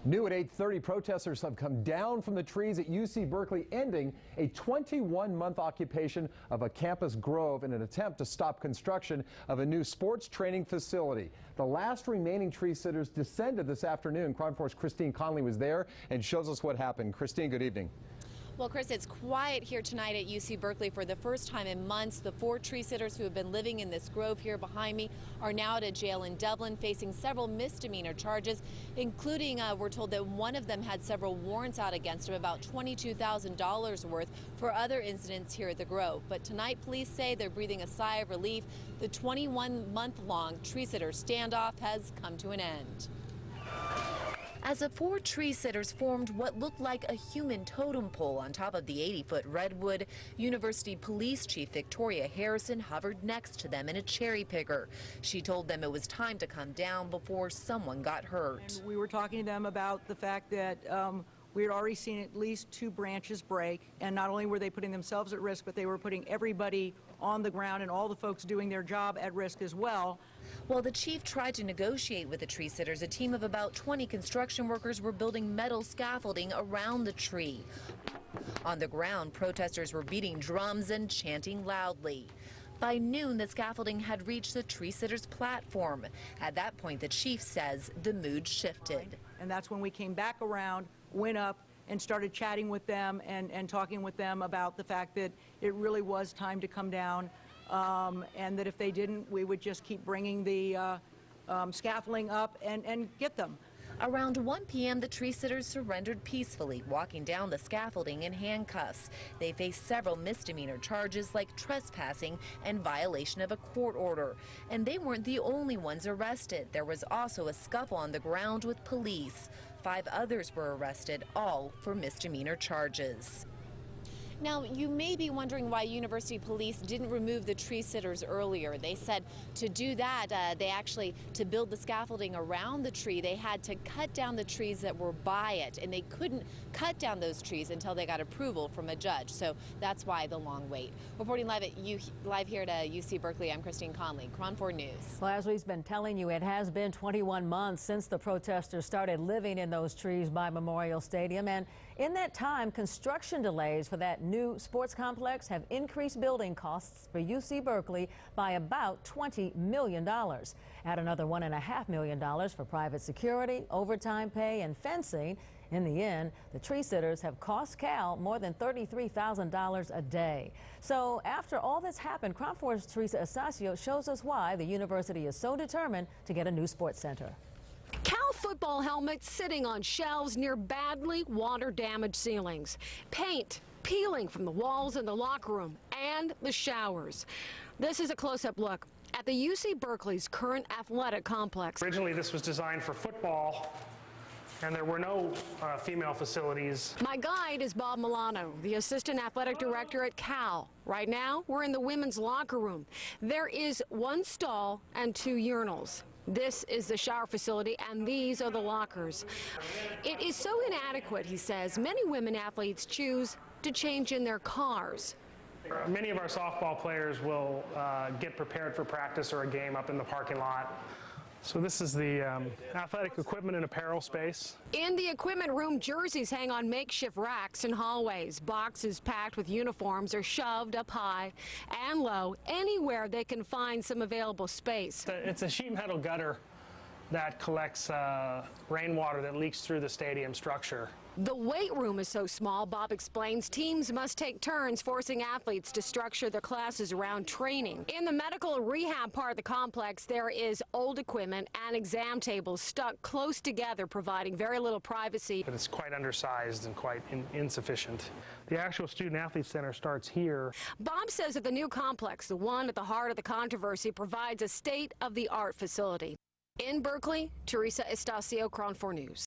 New at 8:30, protesters have come down from the trees at UC Berkeley, ending a 21-month occupation of a campus grove in an attempt to stop construction of a new sports training facility. The last remaining tree sitters descended this afternoon. KRON 4's Christine Conley was there and shows us what happened. Christine, good evening. Well, Chris, it's quiet here tonight at UC Berkeley for the first time in months. The 4 tree sitters who have been living in this grove here behind me are now at a jail in Dublin facing several misdemeanor charges, including we're told that one of them had several warrants out against him, about $22,000 worth for other incidents here at the grove. But tonight, police say they're breathing a sigh of relief. The 21-month-long tree sitter standoff has come to an end. As the 4 tree sitters formed what looked like a human totem pole on top of the 80-foot redwood, University Police Chief Victoria Harrison hovered next to them in a cherry picker. She told them it was time to come down before someone got hurt. And we were talking to them about the fact that we had already seen at least 2 branches break, and not only were they putting themselves at risk, but they were putting everybody on the ground and all the folks doing their job at risk as well. While the chief tried to negotiate with the tree sitters, a team of about 20 construction workers were building metal scaffolding around the tree. On the ground, protesters were beating drums and chanting loudly. By noon, the scaffolding had reached the tree sitters' platform. At that point, the chief says the mood shifted. And that's when we came back around, went up, and started chatting with them and talking with them about the fact that it really was time to come down, and that if they didn't, we would just keep bringing the scaffolding up and get them. Around 1 p.m., the tree sitters surrendered peacefully, walking down the scaffolding in handcuffs. They face several misdemeanor charges like trespassing and violation of a court order. And they weren't the only ones arrested. There was also a scuffle on the ground with police. 5 others were arrested, all for misdemeanor charges. Now, you may be wondering why University Police didn't remove the tree sitters earlier. They said to do that, to build the scaffolding around the tree, they had to cut down the trees that were by it, and they couldn't cut down those trees until they got approval from a judge. So that's why the long wait. Reporting live here at UC Berkeley, I'm Christine Conley, KRON 4 News. Well, as we've been telling you, it has been 21 months since the protesters started living in those trees by Memorial Stadium, and in that time, construction delays for that new sports complex have increased building costs for UC Berkeley by about $20 million. Add another $1.5 million for private security, overtime pay, and fencing. In the end, the tree sitters have cost Cal more than $33,000 a day. So after all this happened, KRON 4's Teresa Astacio shows us why the university is so determined to get a new sports center. Cal football helmets sitting on shelves near badly water-damaged ceilings. Paint peeling from the walls in the locker room and the showers. This is a close-up look at the UC Berkeley's current athletic complex. Originally, this was designed for football, and there were no female facilities. My guide is Bob Milano, the assistant athletic director at Cal. Right now, we're in the women's locker room. There is 1 stall and 2 urinals. This is the shower facility, and these are the lockers. It is so inadequate, he says, many women athletes choose to change in their cars. Many of our softball players will get prepared for practice or a game up in the parking lot. So this is the athletic equipment and apparel space. In the equipment room, jerseys hang on makeshift racks in hallways. Boxes packed with uniforms are shoved up high and low, anywhere they can find some available space. It's a sheet metal gutter that collects rainwater that leaks through the stadium structure. The weight room is so small, Bob explains, teams must take turns forcing athletes to structure their classes around training. In the medical and rehab part of the complex, there is old equipment and exam tables stuck close together, providing very little privacy. But it's quite undersized and quite insufficient. The actual student-athlete center starts here. Bob says that the new complex, the one at the heart of the controversy, provides a state-of-the-art facility. In Berkeley, Teresa Astacio, KRON 4 News.